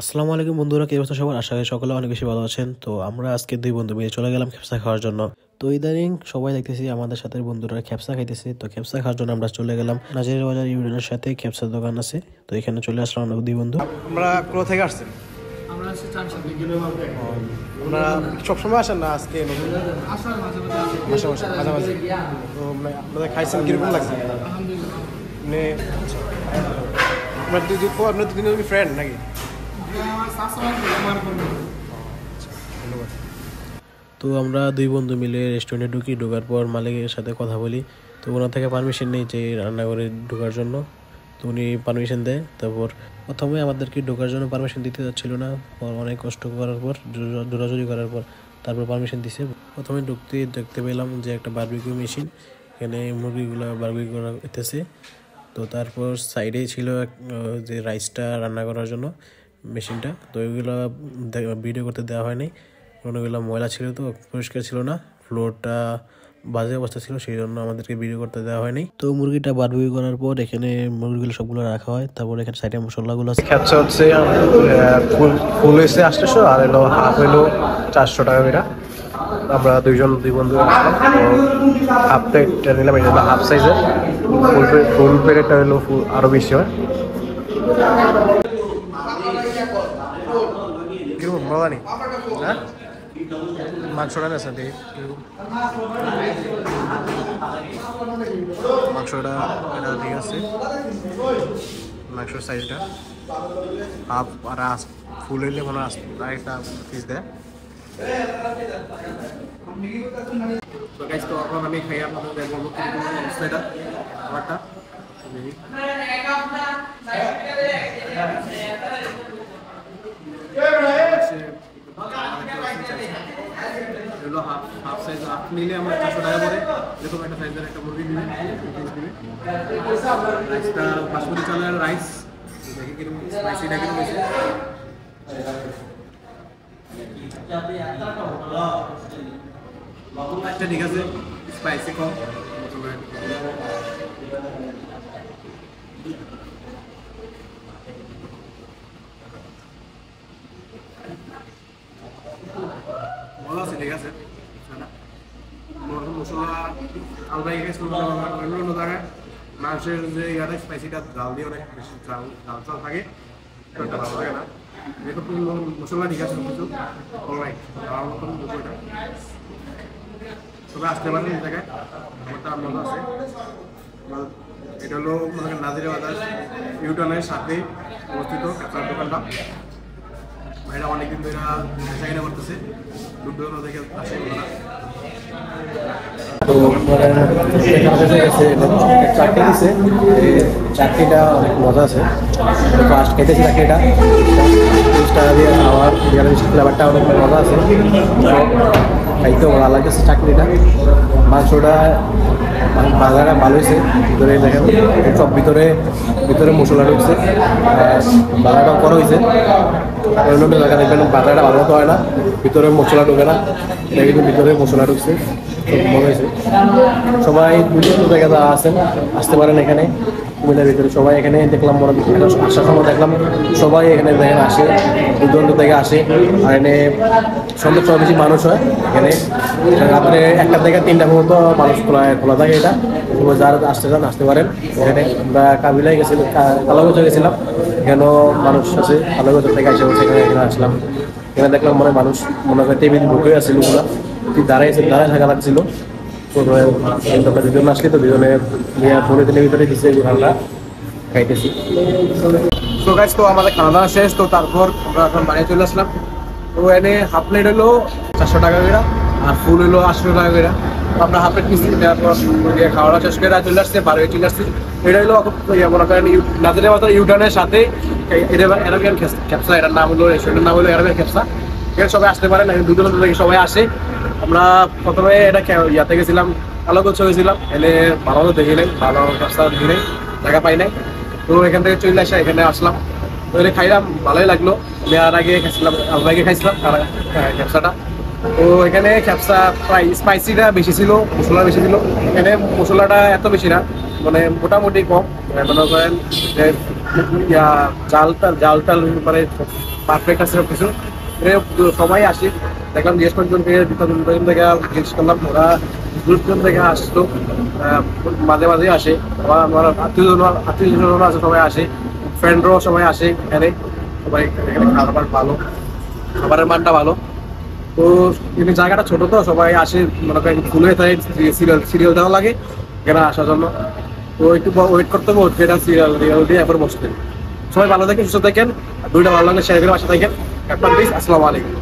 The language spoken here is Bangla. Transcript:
আসসালামু আলাইকুম বন্ধুরা, কি অবস্থা সবার? আশা করি সকলে অনেক বেশি ভালো আছেন। তো আমরা আজকে দুই বন্ধু মিলে চলে গেলাম খেপসা খাওয়ার জন্য। তো ইদানিং সবাই দেখতেছি আমাদের সাথে বন্ধুরা খেপসা খাইতেছে। তো খেপসা খাওয়ার জন্য আমরা চলে গেলাম নাজির বাজার ইউনিয়নের সাথে খেপসার দোকান আছে। তো এখানে চলে আসলাম আমরা দুই বন্ধু। আমরা কোথা থেকে আসছেন? আমরা আসছি চারশো থেকে। আমরা সবসময় আসেন না? আজকে আসার মাঝে মাঝামাঝি তো আপনাদের খাইছেন কিরকম লাগছে? আলহামদুলিল্লাহ। মানে আপনার দুদিনের ফ্রেন্ড নাকি? আমার শাশু আমার বন্ধু। ধন্যবাদ। তো আমরা দুই বন্ধু মিলে রেস্টুরেন্টে ঢোকার পর মালিকের সাথে কথা বলি। তো ওনার থেকে পারমিশন নেই যে রান্নাঘরে ঢোকার জন্য। তো উনি পারমিশন দেয়। তারপর প্রথমে আমাদেরকে ঢোকার জন্য পারমিশন দিতে যাচ্ছিল না, অনেক কষ্ট করার পর, জোরাজুরি করার পর তারপর পারমিশন দিছে। প্রথমে ঢুকতে দেখতে পেলাম যে একটা বারবিকিউ মেশিন, এখানে মুরগিগুলো বারবিকিউ করা হইতেছে। তো তারপর সাইডেই ছিল যে রাইসটা রান্না করার জন্য মেশিনটা। তো ওইগুলো ভিডিও করতে দেওয়া হয়নি, ওগুলো ময়লা ছিল, তো পরিষ্কার ছিল না, ফ্লোরটা বাজে অবস্থা ছিল, সেই জন্য আমাদেরকে ভিডিও করতে দেওয়া হয়নি। তো মুরগিটা বারবিকিউ করার পর এখানে মুরগিগুলো সবগুলো রাখা হয়। তারপর এখানে সাইডে মশলাগুলো আছে। খেপসা হচ্ছে ফুল হয়েছে 800, আর এলো হাফ হইলো 400 টাকা করে। আমরা দুই বন্ধু হাফ প্লেটটা নিলাম, এটা হলো হাফ সাইজের। ফুল প্লেটটা হলো আরো বেশি হয়। কিরকম মজা নেই? হ্যাঁ, মাংসটা নেছেন দেখি কিরকম। মাংসটা এটা ঠিক আছে, মাংসের সাইজটা হাফ আর ফুল হইলে মনে হয় আরেকটা পিস দেয়। তো গাইস, তো এখন আমি খাই আপনাদের দেখবো কিরকম অবস্থা এটা খাবারটা। এগুলো হাফ সাইজ, হাফ নিলে আমার 400 টাকা পড়ে। এরকম একটা সাইজের একটা মুরগি দিবে, রাইসটা বাসমতি চালের রাইস। দেখি কিরকম স্পাইসিটা কিরকম হয়েছে। আচ্ছা ঠিক আছে, স্পাইসি কম। ভালো আছে, ঠিক আছে। মশলা আলাদা গেছে অন্য জায়গায়। মাংসের যে ইয়াটা স্পাইসিটা জাল দিয়ে অনেক বেশি জাল থাকে, ভালো লাগে না। যেহেতু মশলা ঠিক আছে কিছু অলরাইট, আমার মতন এটা তবে আসতে পারেন এই জায়গায়, আমারটা মজা আছে। এটা হলো মনে করেন নাজিরা বাজার ইউটার্নের সাথে অবস্থিত খেপসার দোকানটা। ভাইরা অনেকদিন ধরে চাহিদা করতেছে, দূর দূরান্ত থেকে আসে ওরা। তো চাটনি দিচ্ছে, চাটনিটা অনেক মজা আছে। ফার্স্ট খেতেছি চাটনিটা, 30 টাকা দিয়ে খাওয়ার ফ্লেভারটা অনেক মজা আছে, খাইতেও ভালো লাগতেছে চাটনিটা। মাংসটা বাজারে ভালো হয়েছে, ভিতরে দেখেন সব ভিতরে মশলা ঢুকছে, বাজারটাও করা হয়েছে। অন্য জায়গা দেখবেন বাজারটা ভালো মতো হয় না, ভিতরে মশলা ঢুকে না, এটা কিন্তু ভিতরে মশলা ঢুকছে, খুব মজা হয়েছে। সবাই বিভিন্ন জায়গায় যারা আছেন আসতে পারেন এখানে, কুমিল্লার ভিতরে সবাই এখানে দেখলাম। আসার সময় দেখলাম সবাই এখানে দেখেন আসে, দূর থেকে আসে। আর এখানে সন্ধ্যার সময় বেশি মানুষ হয় এখানে, রাত্রে 1টা থেকে 3টা পর্যন্ত মানুষ খোলা থাকে এটা। যারা আসতে চান আসতে পারেন এখানে। আমরা কাবিলায় গেছিলাম, কালাগঞ্জে গেছিলাম, এখানেও মানুষ আছে, কালাগঞ্জ থেকে এসে এখানে আসলাম। এখানে দেখলাম মানুষ মনে হয় টেবিল বুকে আসছিল, ওরা দাঁড়ায় থাকা লাগছিল। আমরা দুজন আসলে তো দুজনে ফোনে দিনের ভিতরে দিচ্ছে আমরা খাইতেছি। তো গাইস, তো আমাদের খাওয়া শেষ। তো তারপর আমরা এখন বাড়ি চলে আসলাম। তো এনে হাফ প্লেট হলো 400 টাকা করে, আর ফুল হলো 80 টাকা করে। আমরা হাফ প্লেট কিনছি, তারপর খাওয়া শেষ করে চলে আসছে, বাড়ি চলে আসছি। এটা হলো মনে করেন নাজিরা বাজার ইউটার্নের সাথে এরাবিয়ান খেপসা, এটার নাম হলো, রেস্টুরেন্টের নাম হলো এরাবিয়ান খেপসা। এখানে সবাই আসতে পারেন, দুজন থেকে সবাই আসে। আমরা প্রথমে এটা ইয়াতে গেছিলাম, কালাগঞ্জ গেছিলাম, এনে ভালো মতো দেখি নাই, ভালো রাস্তা দেখি নাই, জায়গা পাই নাই। তো এখান থেকে চলে আসে, এখানে আসলাম। তো এখানে খাইলাম, ভালোই লাগলো। আমি আর আগে খাইছিলাম, খাইছিলাম খেপসাটা। তো এখানে খেপসা প্রায় স্পাইসিটা বেশি ছিল, মশলা বেশি ছিল। এখানে মশলাটা এত বেশি না, মানে মোটামুটি কম। মনে করেন যে জাল মানে পারফেক্ট আছে সব কিছু। সবাই আসে, দেখলাম জিজ্ঞেস কয়েকজন থেকে জিজ্ঞেস করলাম, ওরা দূর থেকে আসলো, মাঝে মাঝে আসে। আমার আত্মীয় আছে, সবাই আসে, ফ্রেন্ডরাও সবাই আসে এখানে। সবাই এখানে খাবার ভালো, খাবারের মানটা ভালো। তো এখানে জায়গাটা ছোট, তো সবাই আসে, মনে করেন ফুল হয়ে থাকে, সিরিয়াল দেওয়া লাগে এখানে আসার জন্য। তো একটু ওয়েট করতে হবে, এটা সিরিয়াল দিয়ে এরপর বসতে। সবাই ভালো থাকেন, সুস্থ থাকেন, আর ভিডিওটা ভালো লাগলে শেয়ার করে পাশে থাকেন। আসসালামু আলাইকুম।